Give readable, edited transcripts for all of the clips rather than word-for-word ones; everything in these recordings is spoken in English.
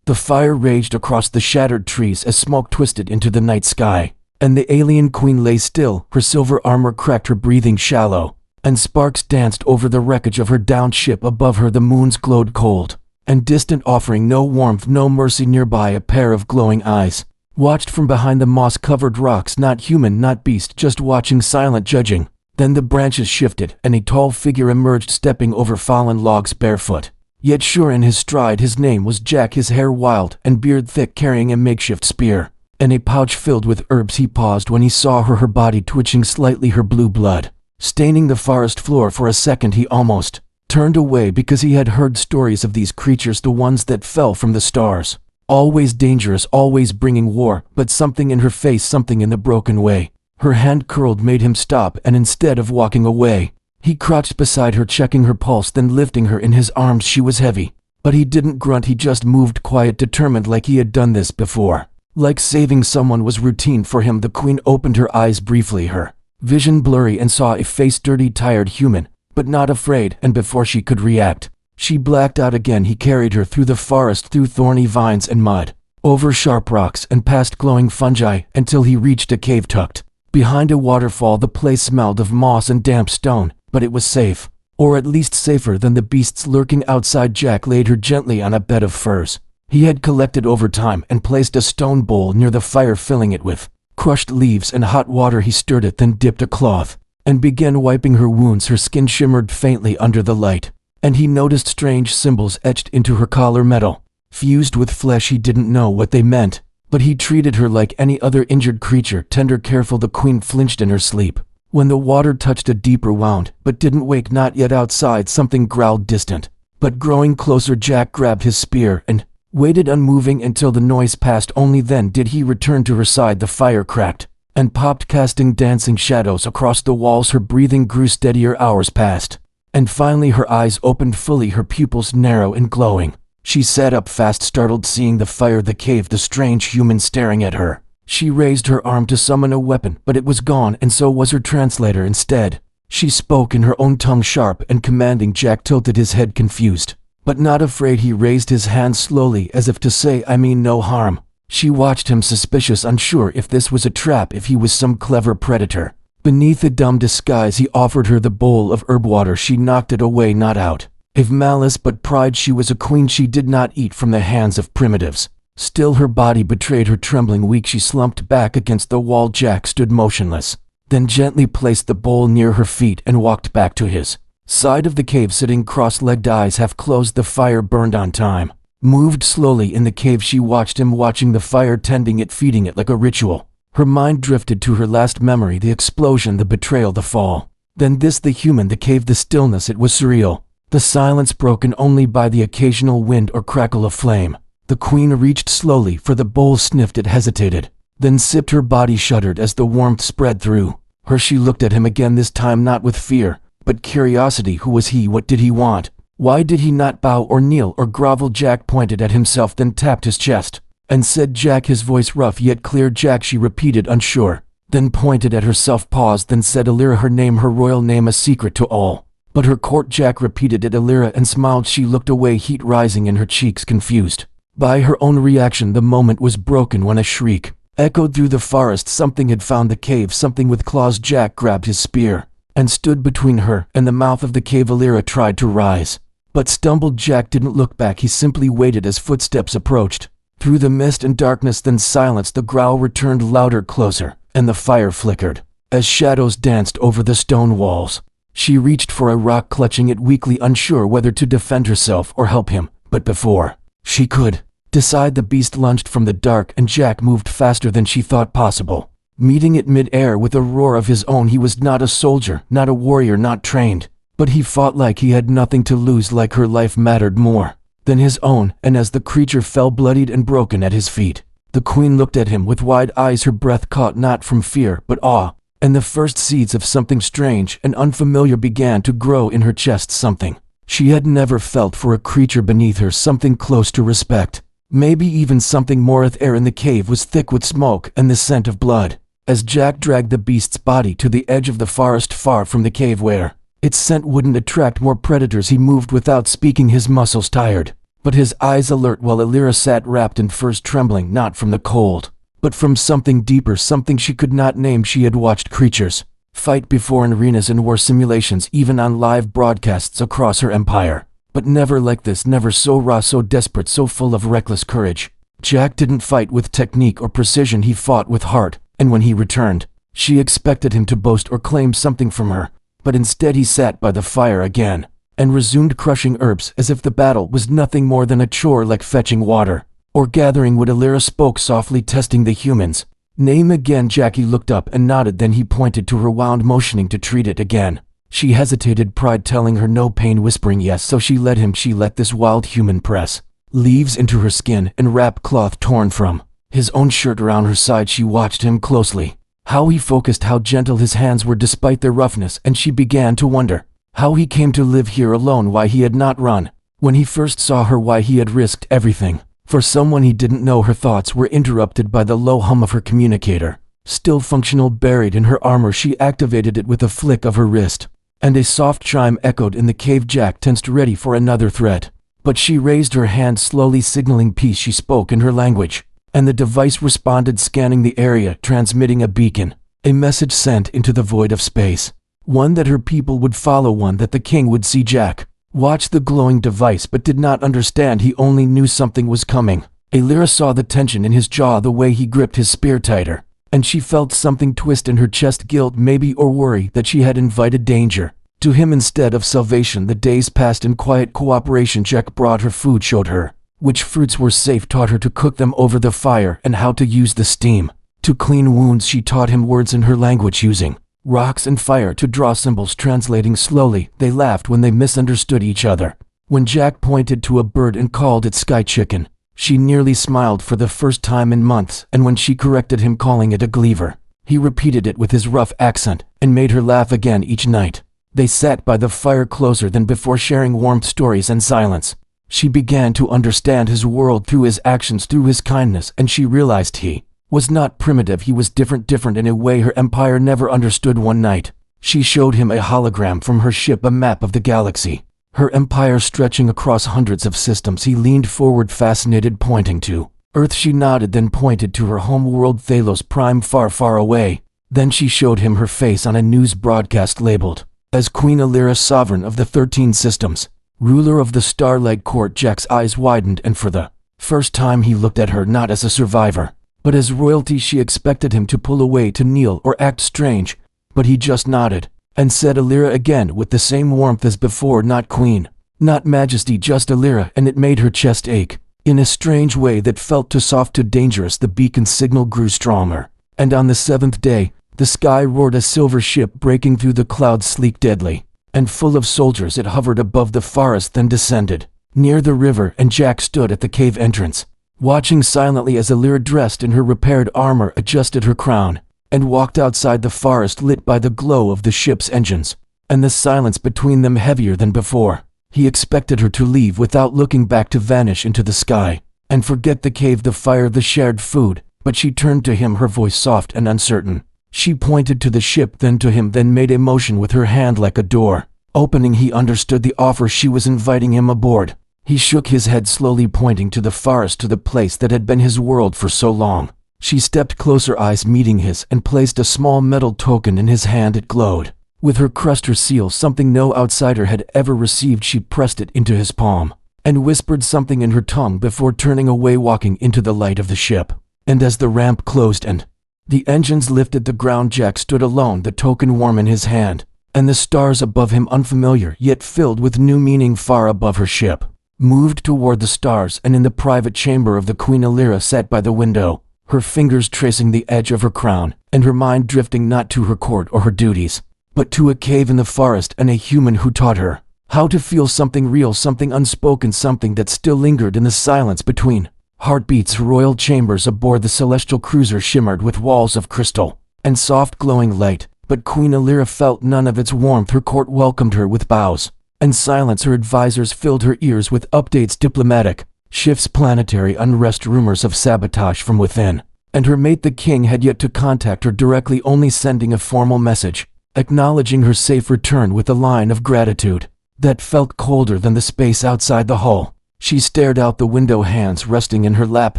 The fire raged across the shattered trees as smoke twisted into the night sky, and the alien queen lay still, her silver armor cracked, her breathing shallow, and sparks danced over the wreckage of her downed ship. Above her the moons glowed cold and distant, offering no warmth, no mercy. Nearby a pair of glowing eyes watched from behind the moss-covered rocks, not human, not beast, just watching, silent, judging. Then the branches shifted, and a tall figure emerged, stepping over fallen logs barefoot, yet sure in his stride. His name was Jack, his hair wild and beard thick, carrying a makeshift spear and a pouch filled with herbs. He paused when he saw her, her body twitching slightly, her blue blood staining the forest floor. For a second he almost turned away, because he had heard stories of these creatures, the ones that fell from the stars. Always dangerous, always bringing war. But something in her face, something in the broken way her hand curled, made him stop, and instead of walking away, he crouched beside her, checking her pulse, then lifting her in his arms. She was heavy, but he didn't grunt. He just moved, quiet, determined, like he had done this before. Like saving someone was routine for him. The queen opened her eyes briefly, her vision blurry, and saw a face, dirty, tired, human, but not afraid, and before she could react, she blacked out again. He carried her through the forest, through thorny vines and mud, over sharp rocks and past glowing fungi, until he reached a cave tucked behind a waterfall. The place smelled of moss and damp stone, but it was safe, or at least safer than the beasts lurking outside. Jack laid her gently on a bed of furs he had collected over time, and placed a stone bowl near the fire, filling it with crushed leaves and hot water. He stirred it, then dipped a cloth and began wiping her wounds. Her skin shimmered faintly under the light, and he noticed strange symbols etched into her collar, metal fused with flesh. He didn't know what they meant, but he treated her like any other injured creature, tender, careful. The queen flinched in her sleep when the water touched a deeper wound, but didn't wake. Not yet. Outside something growled, distant but growing closer. Jack grabbed his spear and waited unmoving until the noise passed. Only then did he return to her side. The fire cracked and popped, casting dancing shadows across the walls. Her breathing grew steadier. Hours passed, and finally her eyes opened fully, her pupils narrow and glowing. She sat up fast, startled, seeing the fire, the cave, the strange human staring at her. She raised her arm to summon a weapon, but it was gone, and so was her translator. Instead, she spoke in her own tongue, sharp and commanding. Jack tilted his head, confused but not afraid. He raised his hand slowly, as if to say, "I mean no harm." She watched him, suspicious, unsure if this was a trap, if he was some clever predator. Beneath a dumb disguise, he offered her the bowl of herb water. She knocked it away, not out of malice but pride. She was a queen. She did not eat from the hands of primitives. Still, her body betrayed her. Trembling, weak, she slumped back against the wall. Jack stood motionless, then gently placed the bowl near her feet and walked back to his side of the cave, sitting cross-legged, eyes half closed. The fire burned on. Time moved slowly in the cave. She watched him, watching the fire, tending it, feeding it like a ritual. Her mind drifted to her last memory, the explosion, the betrayal, the fall. Then this, the human, the cave, the stillness. It was surreal. The silence broken only by the occasional wind or crackle of flame. The queen reached slowly for the bowl, sniffed it, hesitated, then sipped. Her body shuddered as the warmth spread through her. She looked at him again, this time not with fear, but curiosity. Who was he? What did he want? Why did he not bow or kneel or grovel? Jack pointed at himself, then tapped his chest and said, "Jack," his voice rough yet clear. "Jack," she repeated, unsure, then pointed at herself, paused, then said, "Illyra," her name, her royal name, a secret to all but her court. Jack repeated it, "Illyra," and smiled. She looked away, heat rising in her cheeks, confused by her own reaction. The moment was broken when a shriek echoed through the forest. Something had found the cave, something with claws. Jack grabbed his spear and stood between her and the mouth of the cave. Illyra tried to rise, but stumbled. Jack didn't look back. He simply waited as footsteps approached through the mist and darkness, then silence. The growl returned, louder, closer, and the fire flickered as shadows danced over the stone walls. She reached for a rock, clutching it weakly, unsure whether to defend herself or help him, but before she could decide, the beast lunged from the dark, and Jack moved faster than she thought possible, meeting it mid-air with a roar of his own. He was not a soldier, not a warrior, not trained, but he fought like he had nothing to lose, like her life mattered more than his own. And as the creature fell bloodied and broken at his feet, the queen looked at him with wide eyes, her breath caught not from fear but awe, and the first seeds of something strange and unfamiliar began to grow in her chest. Something she had never felt for a creature beneath her, something close to respect, maybe even something more. The air in the cave was thick with smoke and the scent of blood. As Jack dragged the beast's body to the edge of the forest, far from the cave where its scent wouldn't attract more predators, he moved without speaking, his muscles tired but his eyes alert while Alira sat wrapped in furs, trembling not from the cold, but from something deeper, something she could not name. She had watched creatures fight before in arenas and war simulations, even on live broadcasts across her empire, but never like this, never so raw, so desperate, so full of reckless courage. Jack didn't fight with technique or precision, he fought with heart, and when he returned, she expected him to boast or claim something from her, but instead he sat by the fire again, and resumed crushing herbs as if the battle was nothing more than a chore, like fetching water or gathering wood. Alira spoke softly, testing the humans. Name again. Jackie looked up and nodded, then he pointed to her wound, motioning to treat it again. She hesitated, pride telling her no, pain whispering yes, so she let him. She let this wild human press leaves into her skin and wrap cloth torn from his own shirt around her side. She watched him closely, how he focused, how gentle his hands were despite their roughness, and she began to wonder how he came to live here alone, why he had not run when he first saw her, why he had risked everything for someone he didn't know. Her thoughts were interrupted by the low hum of her communicator. Still functional, buried in her armor, she activated it with a flick of her wrist, and a soft chime echoed in the cave. Jack tensed, ready for another threat, but she raised her hand, slowly signaling peace. She spoke in her language, and the device responded, scanning the area, transmitting a beacon, a message sent into the void of space, one that her people would follow, one that the king would see. Jack watched the glowing device but did not understand. He only knew something was coming. Alira saw the tension in his jaw, the way he gripped his spear tighter, and she felt something twist in her chest, guilt maybe, or worry that she had invited danger to him instead of salvation. The days passed in quiet cooperation. Jack brought her food, showed her which fruits were safe, taught her to cook them over the fire and how to use the steam to clean wounds. She taught him words in her language, using rocks and fire to draw symbols, translating slowly. They laughed when they misunderstood each other. When Jack pointed to a bird and called it sky chicken, she nearly smiled for the first time in months, and when she corrected him, calling it a gleaver, he repeated it with his rough accent and made her laugh again each night. They sat by the fire closer than before, sharing warmth, stories, and silence. She began to understand his world through his actions, through his kindness, and she realized he was not primitive. He was different in a way her empire never understood. One night, she showed him a hologram from her ship, a map of the galaxy, her empire stretching across hundreds of systems. He leaned forward, fascinated, pointing to Earth. She nodded, then pointed to her home world, Thalos Prime, far, far away. Then she showed him her face on a news broadcast labeled as Queen Alira, sovereign of the 13 systems, ruler of the Starlight Court. Jack's eyes widened, and for the first time he looked at her not as a survivor, but as royalty. She expected him to pull away, to kneel, or act strange, but he just nodded and said Alira again with the same warmth as before. Not queen, not majesty, just Alira, and it made her chest ache in a strange way that felt too soft, too dangerous. The beacon signal grew stronger, and on the 7th day, the sky roared, a silver ship breaking through the clouds, sleek, deadly, and full of soldiers. It hovered above the forest, then descended near the river, and Jack stood at the cave entrance, watching silently as Alira, dressed in her repaired armor, adjusted her crown and walked outside the forest, lit by the glow of the ship's engines, and the silence between them heavier than before. He expected her to leave without looking back, to vanish into the sky and forget the cave, the fire, the shared food, but she turned to him, her voice soft and uncertain. She pointed to the ship, then to him, then made a motion with her hand like a door opening. He understood the offer. She was inviting him aboard. He shook his head, slowly pointing to the forest, to the place that had been his world for so long. She stepped closer, eyes meeting his, and placed a small metal token in his hand. It glowed with her crust, her seal, something no outsider had ever received. She pressed it into his palm and whispered something in her tongue before turning away, walking into the light of the ship. And as the ramp closed and the engines lifted the ground, Jack stood alone, the token warm in his hand, and the stars above him, unfamiliar yet filled with new meaning. Far above, her ship moved toward the stars, and in the private chamber of the Queen, Alira sat by the window, her fingers tracing the edge of her crown, and her mind drifting not to her court or her duties, but to a cave in the forest and a human who taught her how to feel something real, something unspoken, something that still lingered in the silence between heartbeats. Royal chambers aboard the celestial cruiser shimmered with walls of crystal and soft glowing light, but Queen Alira felt none of its warmth. Her court welcomed her with bows and silence. Her advisors filled her ears with updates, diplomatic shifts, planetary unrest, rumors of sabotage from within. And her mate, the king, had yet to contact her directly, only sending a formal message, acknowledging her safe return with a line of gratitude that felt colder than the space outside the hull. She stared out the window, hands resting in her lap,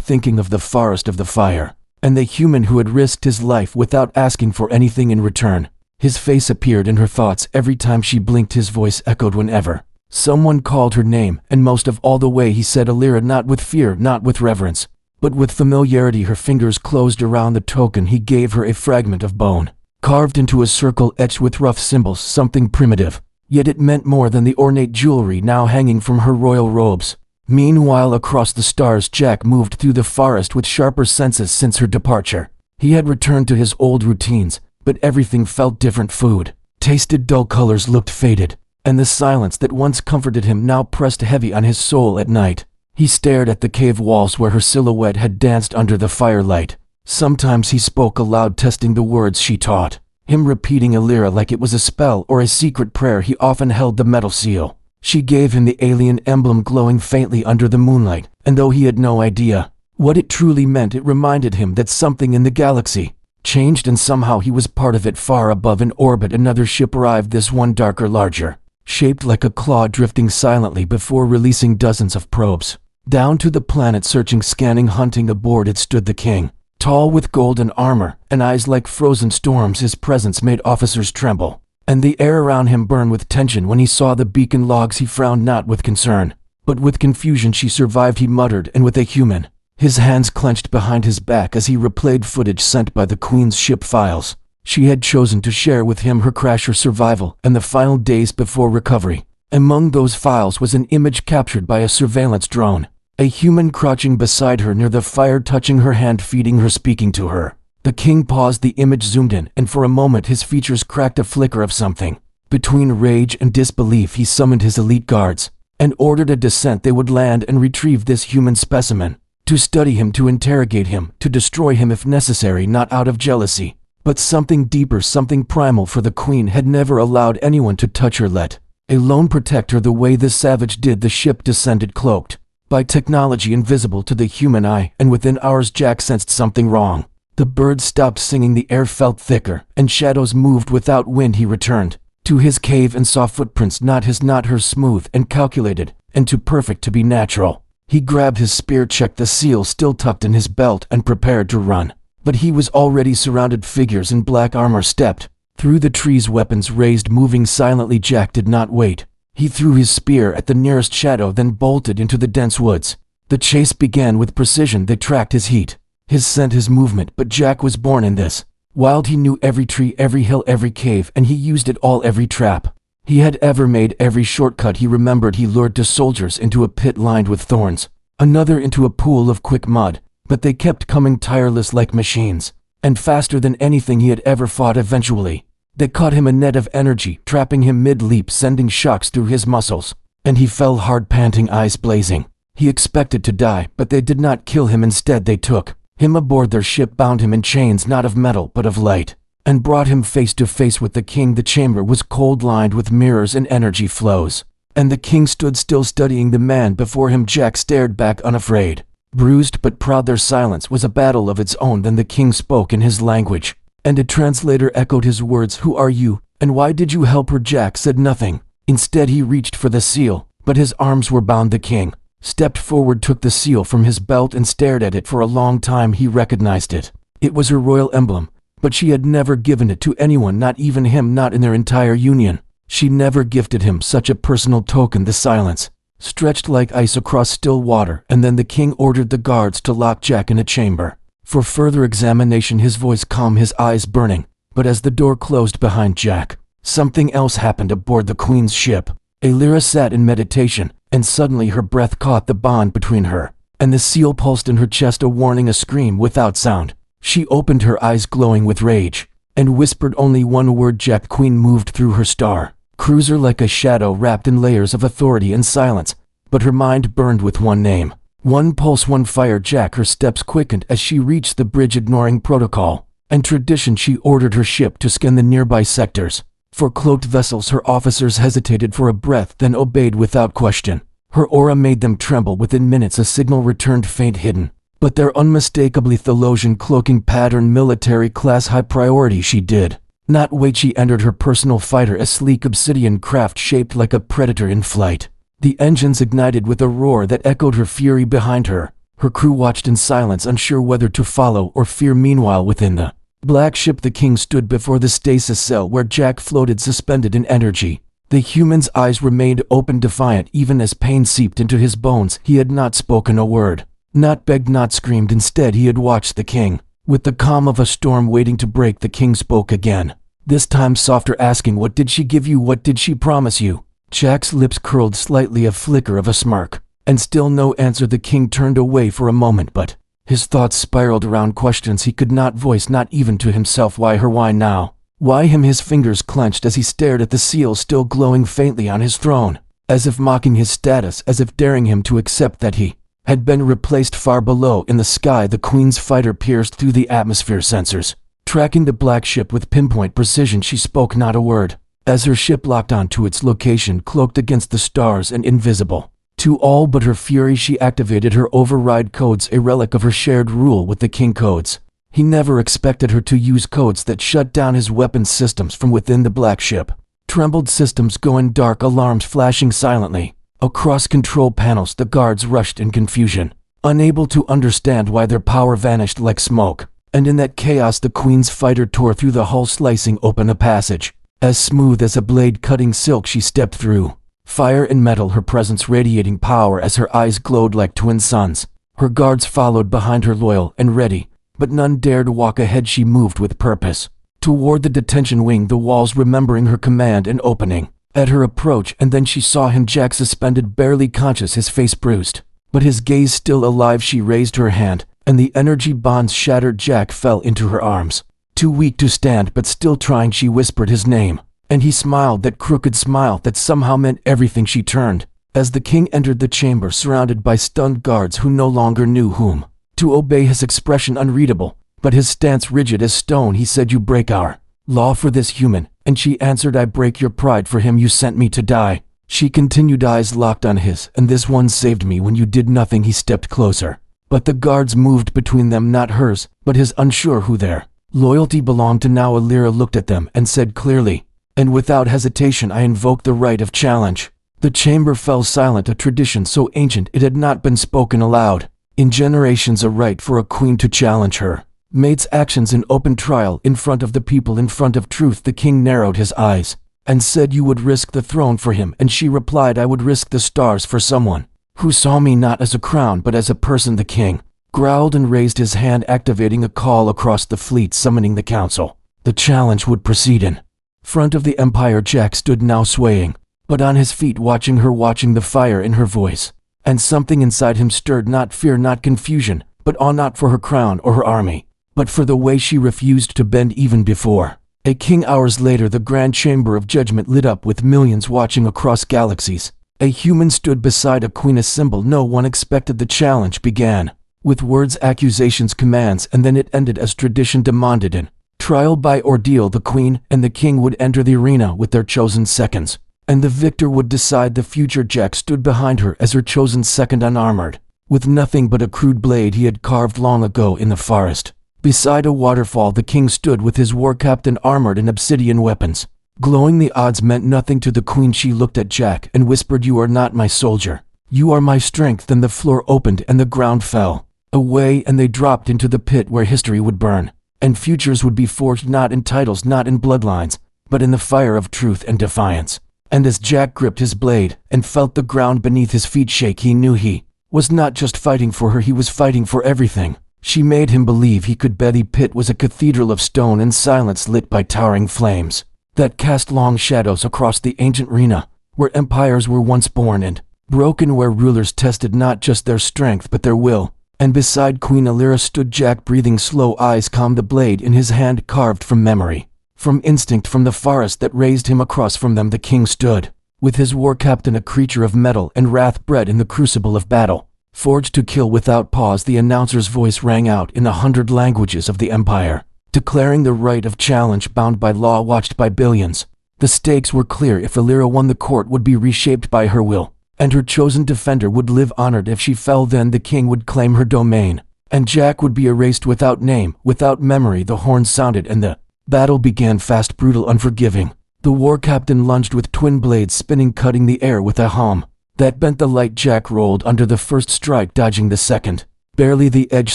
thinking of the forest of the fire, and the human who had risked his life without asking for anything in return. His face appeared in her thoughts every time she blinked. His voice echoed whenever someone called her name, and most of all the way he said Alira, not with fear, not with reverence, but with familiarity. Her fingers closed around the token. He gave her a fragment of bone, carved into a circle etched with rough symbols, something primitive, yet it meant more than the ornate jewelry now hanging from her royal robes. Meanwhile, across the stars, Jack moved through the forest with sharper senses since her departure. He had returned to his old routines, but everything felt different. Food tasted dull, colors looked faded, and the silence that once comforted him now pressed heavy on his soul at night. He stared at the cave walls where her silhouette had danced under the firelight. Sometimes he spoke aloud, testing the words she taught him, repeating Alira like it was a spell or a secret prayer. He often held the metal seal she gave him, the alien emblem glowing faintly under the moonlight, and though he had no idea what it truly meant, it reminded him that something in the galaxy changed, and somehow he was part of it. Far above in orbit, another ship arrived, this one darker, larger, shaped like a claw, drifting silently before releasing dozens of probes down to the planet, searching, scanning, hunting. Aboard it stood the king, tall with golden armor and eyes like frozen storms. His presence made officers tremble, and the air around him burn with tension. When he saw the beacon logs, he frowned, not with concern, but with confusion. She survived, he muttered, and with a human. His hands clenched behind his back as he replayed footage sent by the Queen's ship files. She had chosen to share with him her crash, her survival, and the final days before recovery. Among those files was an image captured by a surveillance drone. A human crouching beside her near the fire, touching her hand, feeding her, speaking to her. The king paused, the image zoomed in, and for a moment his features cracked a flicker of something. Between rage and disbelief, he summoned his elite guards and ordered a descent. They would land and retrieve this human specimen, to study him, to interrogate him, to destroy him if necessary, not out of jealousy, but something deeper, something primal. For the Queen had never allowed anyone to touch her, let alone protect her the way this savage did. The ship descended, cloaked by technology invisible to the human eye, and within hours Jack sensed something wrong. The birds stopped singing, the air felt thicker, and shadows moved without wind. He returned to his cave and saw footprints, not his, not hers, smooth and calculated, and too perfect to be natural. He grabbed his spear, checked the seal still tucked in his belt, and prepared to run. But he was already surrounded. Figures in black armor stepped through the trees, weapons raised, moving silently. Jack did not wait. He threw his spear at the nearest shadow, then bolted into the dense woods. The chase began with precision. They tracked his heat, his scent, his movement, but Jack was born in this wild. He knew every tree, every hill, every cave, and he used it all. Every trap he had ever made, every shortcut he remembered. He lured 2 soldiers into a pit lined with thorns, another into a pool of quick mud, but they kept coming, tireless like machines, and faster than anything he had ever fought. Eventually, they caught him, a net of energy, trapping him mid-leap, sending shocks through his muscles, and he fell hard, panting, eyes blazing. He expected to die, but they did not kill him. Instead, they took him aboard their ship, bound him in chains, not of metal but of light, and brought him face to face with the king. The chamber was cold, lined with mirrors and energy flows, and the king stood still, studying the man before him. Jack stared back, unafraid, bruised but proud. Their silence was a battle of its own. Then the king spoke in his language, and a translator echoed his words. "Who are you, and why did you help her?" Jack said nothing. Instead, he reached for the seal, but his arms were bound. The king stepped forward, took the seal from his belt, and stared at it for a long time. He recognized it. It was her royal emblem, but she had never given it to anyone, not even him, not in their entire union. She never gifted him such a personal token. The silence stretched like ice across still water, and then the king ordered the guards to lock Jack in a chamber for further examination, his voice calm, his eyes burning. But as the door closed behind Jack, something else happened aboard the Queen's ship. Alira sat in meditation, and suddenly her breath caught the bond between her and the seal, pulsed in her chest, a warning, a scream without sound. She opened her eyes, glowing with rage, and whispered only one word, Jack. Queen moved through her star cruiser like a shadow, wrapped in layers of authority and silence, but her mind burned with one name, one pulse, one fire. Jack, her steps quickened as she reached the bridge. Ignoring protocol and tradition, she ordered her ship to scan the nearby sectors for cloaked vessels. Her officers hesitated for a breath, then obeyed without question. Her aura made them tremble. Within minutes, a signal returned, faint, hidden, but their unmistakably Thelosian cloaking pattern, military class, high priority. She did not wait. She entered her personal fighter, a sleek obsidian craft shaped like a predator in flight. The engines ignited with a roar that echoed her fury behind her. Her crew watched in silence, unsure whether to follow or fear. Meanwhile, within the black ship, the king stood before the stasis cell where Jack floated, suspended in energy. The human's eyes remained open, defiant, even as pain seeped into his bones. He had not spoken a word, not begged, not screamed. Instead, he had watched the king. With the calm of a storm waiting to break, the king spoke again. This time softer, asking, "What did she give you? What did she promise you?" Jack's lips curled slightly, a flicker of a smirk. And still no answer. The king turned away for a moment, but his thoughts spiraled around questions he could not voice, not even to himself. Why her? Why now? Why him? His fingers clenched as he stared at the seal still glowing faintly on his throne, as if mocking his status, as if daring him to accept that he had been replaced. Far below in the sky, the Queen's fighter pierced through the atmosphere sensors, tracking the black ship with pinpoint precision. She spoke not a word, as her ship locked onto its location, cloaked against the stars and invisible to all but her fury. She activated her override codes, a relic of her shared rule with the king. Codes he never expected her to use, codes that shut down his weapons systems from within the black ship. Trembled systems going dark, alarms flashing silently across control panels. The guards rushed in confusion, unable to understand why their power vanished like smoke. And in that chaos, the Queen's fighter tore through the hull, slicing open a passage as smooth as a blade cutting silk. She stepped through fire and metal, her presence radiating power as her eyes glowed like twin suns. Her guards followed behind her, loyal and ready, but none dared walk ahead. She moved with purpose toward the detention wing, the walls remembering her command and opening at her approach. And then she saw him, Jack, suspended, barely conscious, his face bruised, but his gaze still alive. She raised her hand, and the energy bonds shattered. Jack fell into her arms, too weak to stand, but still trying. She whispered his name, and he smiled, that crooked smile that somehow meant everything. She turned as the king entered the chamber, surrounded by stunned guards who no longer knew whom to obey. His expression unreadable, but his stance rigid as stone. He said, "You break our law for this human." And she answered, "I break your pride for him. You sent me to die." She continued, eyes locked on his, "And this one saved me when you did nothing." He stepped closer, but the guards moved between them, not hers, but his, unsure who their loyalty belonged to now. Alira looked at them and said clearly and without hesitation, "I invoke the right of challenge." The chamber fell silent, a tradition so ancient it had not been spoken aloud in generations, a right for a queen to challenge her mate's actions in open trial, in front of the people, in front of truth. The king narrowed his eyes and said, "You would risk the throne for him?" And she replied, "I would risk the stars for someone who saw me not as a crown but as a person." The king growled and raised his hand, activating a call across the fleet, summoning the council. The challenge would proceed in front of the Empire. Jack stood now, swaying, but on his feet, watching her, watching the fire in her voice. And something inside him stirred, not fear, not confusion, but awe, not for her crown or her army, but for the way she refused to bend even before a king. Hours later, the grand chamber of judgment lit up with millions watching across galaxies. A human stood beside a queen, a symbol no one expected. The challenge began with words, accusations, commands, and then it ended as tradition demanded. In trial by ordeal, the queen and the king would enter the arena with their chosen seconds, and the victor would decide the future. Jack stood behind her as her chosen second, unarmored, with nothing but a crude blade he had carved long ago in the forest. Beside a waterfall, the king stood with his war captain, armored in obsidian weapons, glowing. The odds meant nothing to the queen. She looked at Jack and whispered, "You are not my soldier. You are my strength." Then the floor opened and the ground fell away, and they dropped into the pit where history would burn, and futures would be forged, not in titles, not in bloodlines, but in the fire of truth and defiance. And as Jack gripped his blade and felt the ground beneath his feet shake, he knew he was not just fighting for her, he was fighting for everything. She made him believe he could bet. The pit was a cathedral of stone and silence, lit by towering flames that cast long shadows across the ancient arena, where empires were once born and broken, where rulers tested not just their strength but their will. And beside Queen Alira stood Jack, breathing slow, eyes calm, the blade in his hand carved from memory, from instinct, from the forest that raised him. Across from them the king stood, with his war captain, a creature of metal and wrath bred in the crucible of battle, forged to kill without pause. The announcer's voice rang out in 100 languages of the empire, declaring the right of challenge, bound by law, watched by billions. The stakes were clear. If Alira won, the court would be reshaped by her will, and her chosen defender would live honored. If she fell, then the king would claim her domain, and Jack would be erased without name, without memory. The horn sounded and the battle began, fast, brutal, unforgiving. The war captain lunged with twin blades spinning, cutting the air with a hum That bent the light. Jack rolled under the first strike, dodging the second. Barely the edge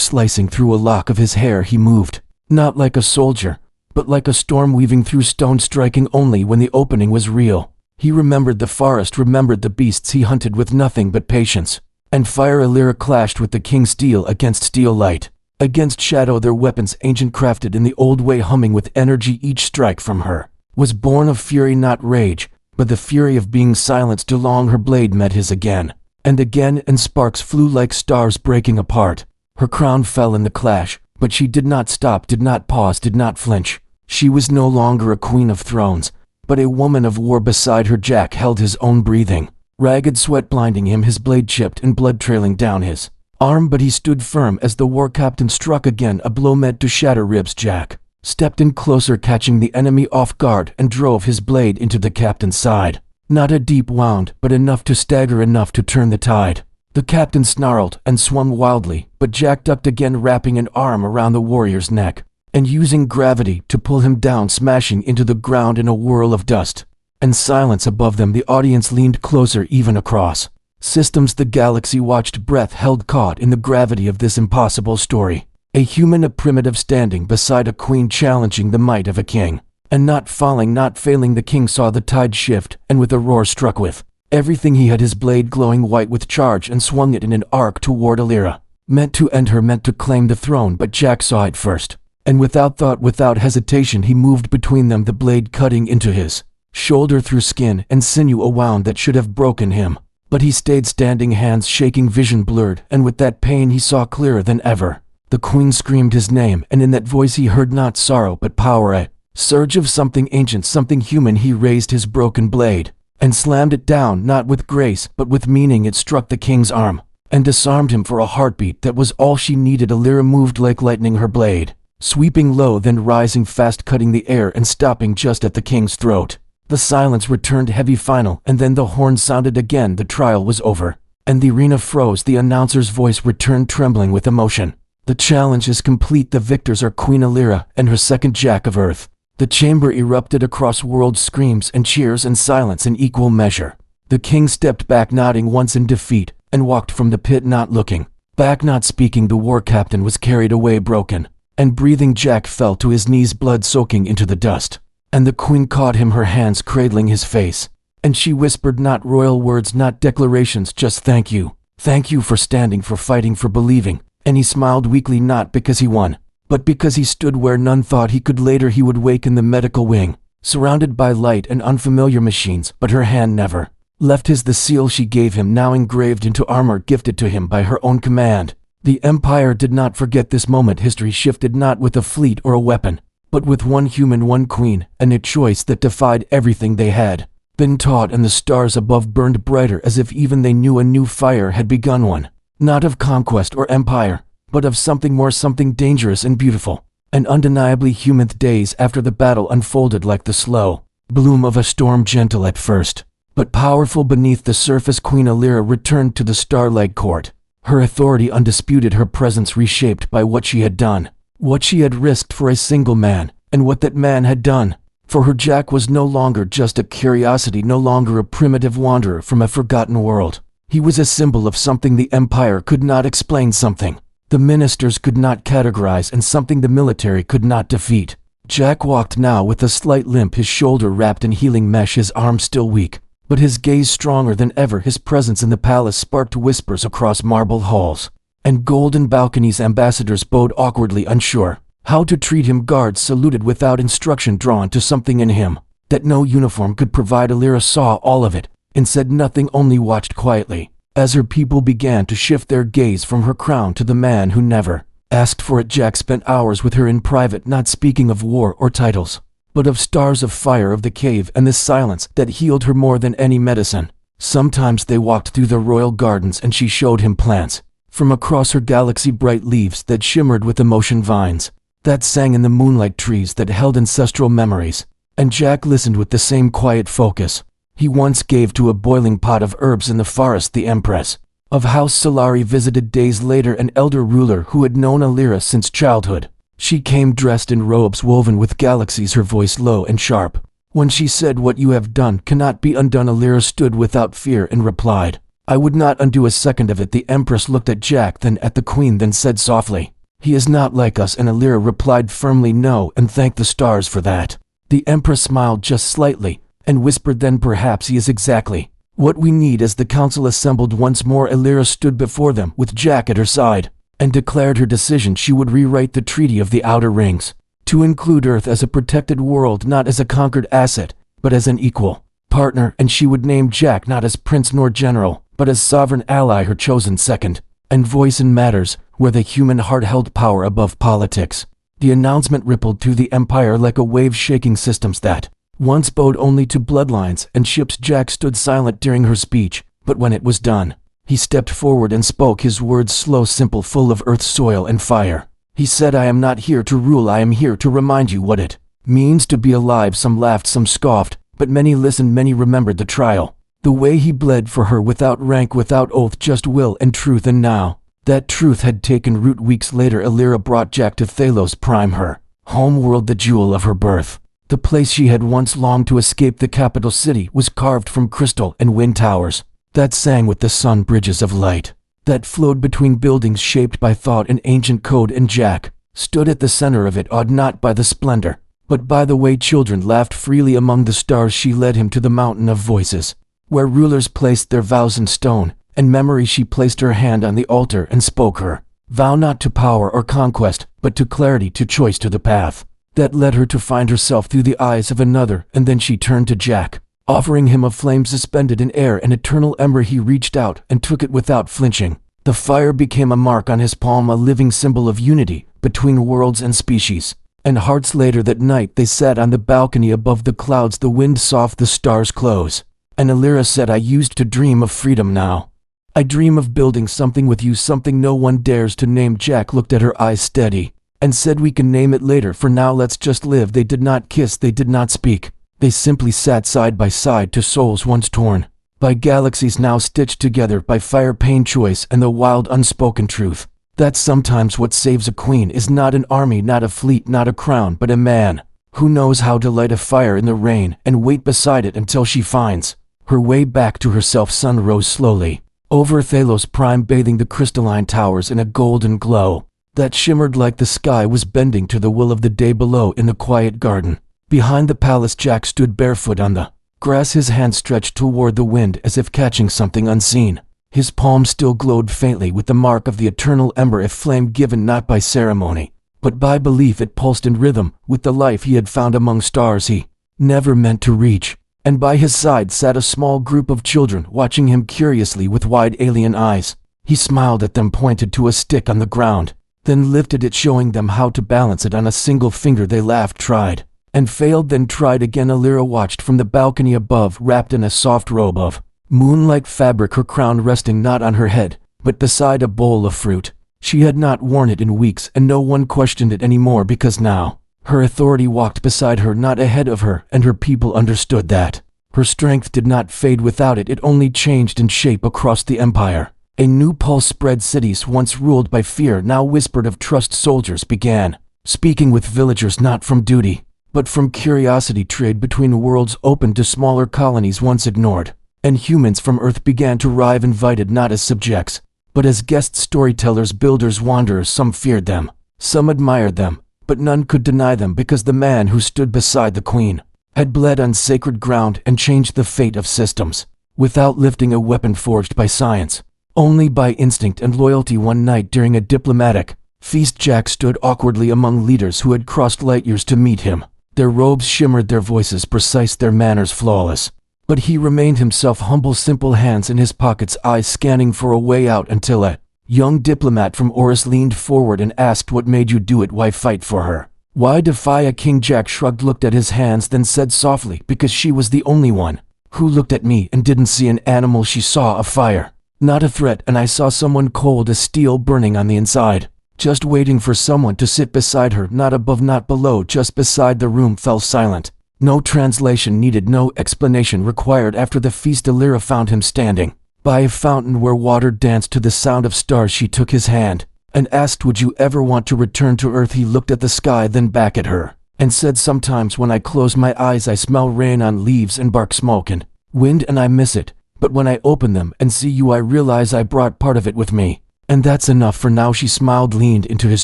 slicing through a lock of his hair, he moved. Not like a soldier, but like a storm weaving through stone, striking only when the opening was real. He remembered the forest, remembered the beasts he hunted with nothing but patience. And fire. Illyra clashed with the king, steel against steel, light against shadow, their weapons ancient, crafted in the old way, humming with energy. Each strike from her was born of fury, not rage, but the fury of being silenced. Along her blade met his again and again, and sparks flew like stars breaking apart. Her crown fell in the clash, but she did not stop, did not pause, did not flinch. She was no longer a queen of thrones, but a woman of war. Beside her, Jack held his own breathing, ragged sweat blinding him, his blade chipped and blood trailing down his arm, but he stood firm as the war captain struck again. A blow meant to shatter ribs. Jack stepped in closer, catching the enemy off guard, and drove his blade into the captain's side. Not a deep wound, but enough to stagger, enough to turn the tide. The captain snarled and swung wildly, but Jack ducked again, wrapping an arm around the warrior's neck and using gravity to pull him down, smashing into the ground in a whirl of dust and silence above them. The audience leaned closer, even across systems. The galaxy watched, breath held, caught in the gravity of this impossible story. A human, a primitive, standing beside a queen, challenging the might of a king, and not falling, not failing. The king saw the tide shift, and with a roar struck with everything he had, his blade glowing white with charge, and swung it in an arc toward Illyra. Meant to end her, meant to claim the throne, but Jack saw it first, and without thought, without hesitation, he moved between them, the blade cutting into his shoulder through skin and sinew, a wound that should have broken him. But he stayed standing, hands shaking, vision blurred, and with that pain he saw clearer than ever. The queen screamed his name, and in that voice he heard not sorrow but power, a surge of something ancient, something human. He raised his broken blade and slammed it down, not with grace but with meaning. It struck the king's arm and disarmed him for a heartbeat. That was all she needed. Illyra moved like lightning, her blade sweeping low, then rising fast, cutting the air and stopping just at the king's throat. The silence returned, heavy, final, and then the horn sounded again. The trial was over, and the arena froze. The announcer's voice returned, trembling with emotion. The challenge is complete. The victors are Queen Illyra and her second, Jack of Earth. The chamber erupted across worlds, screams and cheers and silence in equal measure. The king stepped back, nodding once in defeat, and walked from the pit, not looking back, not speaking. The war captain was carried away, broken and breathing. Jack fell to his knees, blood soaking into the dust. And the queen caught him, her hands cradling his face, and she whispered, not royal words, not declarations, just thank you. Thank you for standing, for fighting, for believing. And he smiled weakly, not because he won, but because he stood where none thought he could. Later he would wake in the medical wing, surrounded by light and unfamiliar machines, but her hand never left his. The seal she gave him, now engraved into armor, gifted to him by her own command. The Empire did not forget this moment. History shifted, not with a fleet or a weapon, but with one human, one queen, and a choice that defied everything they had been taught. And the stars above burned brighter, as if even they knew a new fire had begun, one not of conquest or empire, but of something more, something dangerous and beautiful, and undeniably human. Days after the battle unfolded like the slow bloom of a storm, gentle at first, but powerful beneath the surface. Queen Illyra returned to the Starlight Court, her authority undisputed, her presence reshaped by what she had done, what she had risked for a single man, and what that man had done for her. Jack was no longer just a curiosity, no longer a primitive wanderer from a forgotten world. He was a symbol of something the Empire could not explain, something the ministers could not categorize, and something the military could not defeat. Jack walked now with a slight limp, his shoulder wrapped in healing mesh, his arm still weak, but his gaze stronger than ever. His presence in the palace sparked whispers across marble halls and golden balconies. Ambassadors bowed awkwardly, unsure how to treat him. Guards saluted without instruction, drawn to something in him that no uniform could provide. Illyra saw all of it and said nothing, only watched quietly as her people began to shift their gaze from her crown to the man who never asked for it. Jack spent hours with her in private, not speaking of war or titles, but of stars, of fire, of the cave, and the silence that healed her more than any medicine. Sometimes they walked through the royal gardens and she showed him plants from across her galaxy, bright leaves that shimmered with emotion, vines that sang in the moonlight, trees that held ancestral memories. And Jack listened with the same quiet focus he once gave to a boiling pot of herbs in the forest. The Empress of House Solari visited days later, an elder ruler who had known Illyra since childhood. She came dressed in robes woven with galaxies, her voice low and sharp. When she said, "What you have done cannot be undone," Illyra stood without fear and replied, I would not undo a second of it. The Empress looked at Jack, then at the Queen, then said softly, "He is not like us," and Alira replied firmly, "No, and thank the stars for that." The Empress smiled just slightly, and whispered, "Then perhaps he is exactly what we need." As the council assembled once more, Alira stood before them with Jack at her side, and declared her decision. She would rewrite the Treaty of the Outer Rings to include Earth as a protected world, not as a conquered asset, but as an equal partner, and she would name Jack not as prince nor general, but as sovereign ally, her chosen second and voice in matters where the human heart held power above politics. The announcement rippled through the Empire like a wave, shaking systems that once bowed only to bloodlines and ships. Jack stood silent during her speech, but when it was done, he stepped forward and spoke, his words slow, simple, full of earth, soil, and fire. He said, "I am not here to rule, I am here to remind you what it means to be alive." Some laughed, some scoffed, but many listened, many remembered the trial. The way he bled for her, without rank, without oath, just will and truth. And now that truth had taken root. Weeks later, Alira brought Jack to Thalos Prime, her home world, the jewel of her birth. The place she had once longed to escape. The capital city was carved from crystal and wind towers that sang with the sun, bridges of light that flowed between buildings shaped by thought and ancient code. And Jack stood at the center of it, awed not by the splendor, but by the way children laughed freely among the stars. She led him to the mountain of voices, where rulers placed their vows in stone and memory. She placed her hand on the altar and spoke her vow, not to power or conquest, but to clarity, to choice, to the path that led her to find herself through the eyes of another. And then she turned to Jack, offering him a flame suspended in air, an eternal ember. He reached out and took it without flinching. The fire became a mark on his palm, a living symbol of unity between worlds and species and hearts. Later that night they sat on the balcony above the clouds, the wind soft, the stars close. And Alira said, "I used to dream of freedom, now I dream of building something with you, something no one dares to name." Jack looked at her, eyes steady, and said, "We can name it later. For now, let's just live." They did not kiss, they did not speak. They simply sat side by side, to souls once torn by galaxies, now stitched together by fire, pain, choice, and the wild unspoken truth that sometimes what saves a queen is not an army, not a fleet, not a crown, but a man who knows how to light a fire in the rain and wait beside it until she finds her way back to herself. Sun rose slowly over Thalos Prime, bathing the crystalline towers in a golden glow that shimmered like the sky was bending to the will of the day below. In the quiet garden behind the palace, Jack stood barefoot on the grass, his hand stretched toward the wind as if catching something unseen. His palm still glowed faintly with the mark of the eternal ember, a flame given not by ceremony, but by belief. It pulsed in rhythm with the life he had found among stars he never meant to reach. And by his side sat a small group of children, watching him curiously with wide alien eyes. He smiled at them, pointed to a stick on the ground, then lifted it, showing them how to balance it on a single finger. They laughed, tried, and failed, then tried again. Alira watched from the balcony above, wrapped in a soft robe of moonlight fabric, her crown resting not on her head, but beside a bowl of fruit. She had not worn it in weeks, and no one questioned it anymore, because now her authority walked beside her, not ahead of her, and her people understood that her strength did not fade without it. It only changed in shape across the empire. A new pulse spread. Cities once ruled by fear now whispered of trust. Soldiers began speaking with villagers, not from duty, but from curiosity. Trade between worlds opened to smaller colonies once ignored, and humans from Earth began to arrive, invited not as subjects, but as guests, storytellers, builders, wanderers. Some feared them, some admired them, but none could deny them, because the man who stood beside the queen had bled on sacred ground and changed the fate of systems without lifting a weapon forged by science, only by instinct and loyalty. One night during a diplomatic feast, Jack stood awkwardly among leaders who had crossed light years to meet him. Their robes shimmered, their voices precise, their manners flawless. But he remained himself, humble, simple, hands in his pockets, eyes scanning for a way out, until a young diplomat from Oris leaned forward and asked, "What made you do it? Why fight for her? Why defy a king?" Jack shrugged, looked at his hands, then said softly, "Because she was the only one who looked at me and didn't see an animal. She saw a fire, not a threat, and I saw someone cold as steel, burning on the inside, just waiting for someone to sit beside her, not above, not below, just beside." The room fell silent. No translation needed, no explanation required. After the feast, Alira found him standing by a fountain where water danced to the sound of stars. She took his hand and asked, "Would you ever want to return to Earth?" He looked at the sky, then back at her, and said, "Sometimes when I close my eyes I smell rain on leaves and bark, smoke and wind, and I miss it, But when I open them and see you, I realize I brought part of it with me. And that's enough for now." She smiled, leaned into his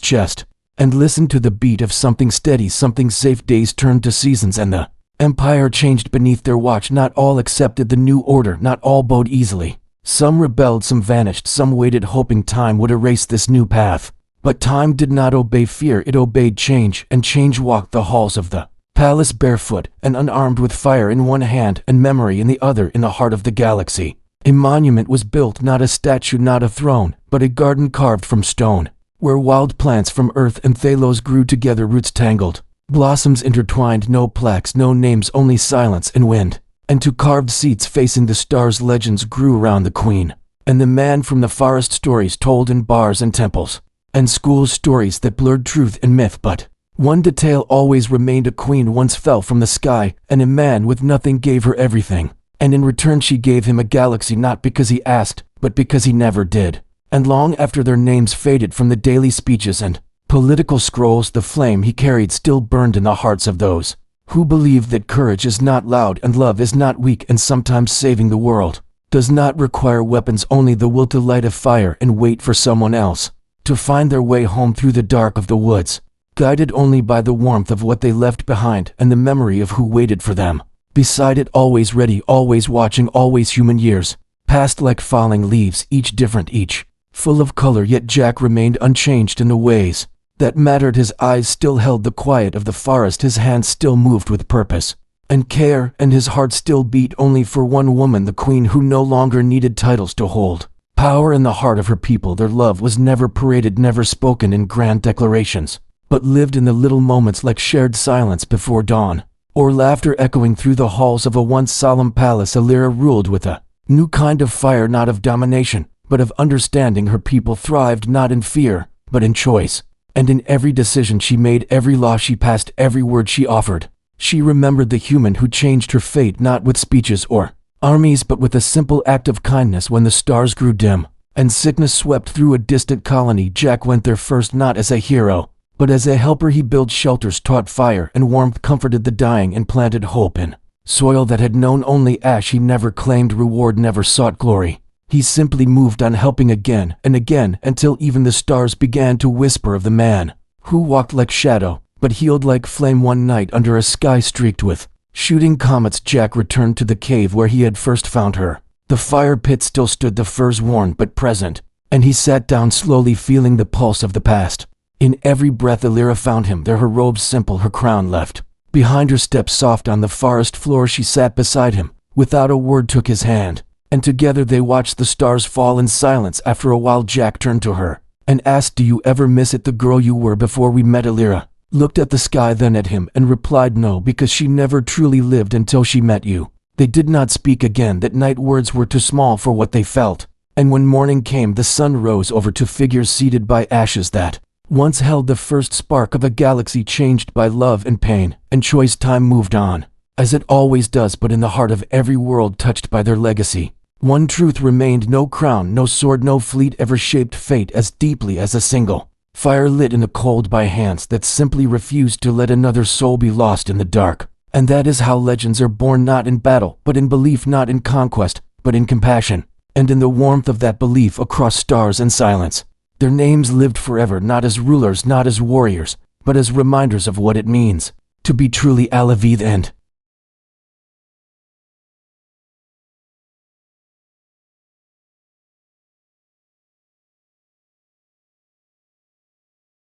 chest, and listened to the beat of something steady, something safe. Days turned to seasons, and the empire changed beneath their watch. Not all accepted the new order, not all bowed easily. Some rebelled, some vanished, some waited, hoping time would erase this new path. But time did not obey fear, it obeyed change, and change walked the halls of the palace barefoot and unarmed, with fire in one hand and memory in the other. In the heart of the galaxy, a monument was built, not a statue, not a throne, but a garden carved from stone, where wild plants from Earth and Thalos grew together, roots tangled, blossoms intertwined, no plaques, no names, only silence and wind. And two carved seats facing the stars, legends grew around the queen and the man from the forest, stories told in bars and temples and schools, stories that blurred truth and myth. But one detail always remained: a queen once fell from the sky, and a man with nothing gave her everything. And in return she gave him a galaxy, not because he asked, but because he never did. And long after their names faded from the daily speeches and political scrolls, the flame he carried still burned in the hearts of those who believed that courage is not loud and love is not weak, and sometimes saving the world does not require weapons, only the will to light a fire and wait for someone else to find their way home through the dark of the woods, guided only by the warmth of what they left behind and the memory of who waited for them beside it, always ready, always watching, always human. Years passed like falling leaves, each different, each full of color, yet Jack remained unchanged in the ways that mattered. His eyes still held the quiet of the forest, his hands still moved with purpose and care, and his heart still beat only for one woman, the queen who no longer needed titles to hold power in the heart of her people. Their love was never paraded, never spoken in grand declarations, but lived in the little moments, like shared silence before dawn, or laughter echoing through the halls of a once solemn palace. Alira ruled with a new kind of fire, not of domination, but of understanding. Her people thrived not in fear, but in choice. And in every decision she made, every law she passed, every word she offered, she remembered the human who changed her fate, not with speeches or armies, but with a simple act of kindness. When the stars grew dim and sickness swept through a distant colony, Jack went there first, not as a hero, but as a helper. He built shelters, taught fire and warmth, comforted the dying, and planted hope in soil that had known only ash. He never claimed reward, never sought glory. He simply moved on, helping again and again, until even the stars began to whisper of the man who walked like shadow, but healed like flame. One night, under a sky streaked with shooting comets, Jack returned to the cave where he had first found her. The fire pit still stood, the firs worn but present, and he sat down slowly, feeling the pulse of the past. In every breath Alira found him there, her robes simple, her crown left behind, her steps soft on the forest floor. She sat beside him, without a word took his hand, and together they watched the stars fall in silence. After a while Jack turned to her and asked, "Do you ever miss it, the girl you were before we met?" Alira looked at the sky, then at him, and replied, "No, because she never truly lived until she met you." They did not speak again that night, words were too small for what they felt. And when morning came, the sun rose over two figures seated by ashes that once held the first spark of a galaxy, changed by love and pain and choice. Time moved on, as it always does, but in the heart of every world touched by their legacy, one truth remained: no crown, no sword, no fleet ever shaped fate as deeply as a single fire lit in the cold by hands that simply refused to let another soul be lost in the dark. And that is how legends are born, not in battle, but in belief, not in conquest, but in compassion. And in the warmth of that belief, across stars and silence, their names lived forever, not as rulers, not as warriors, but as reminders of what it means to be truly Alavid. And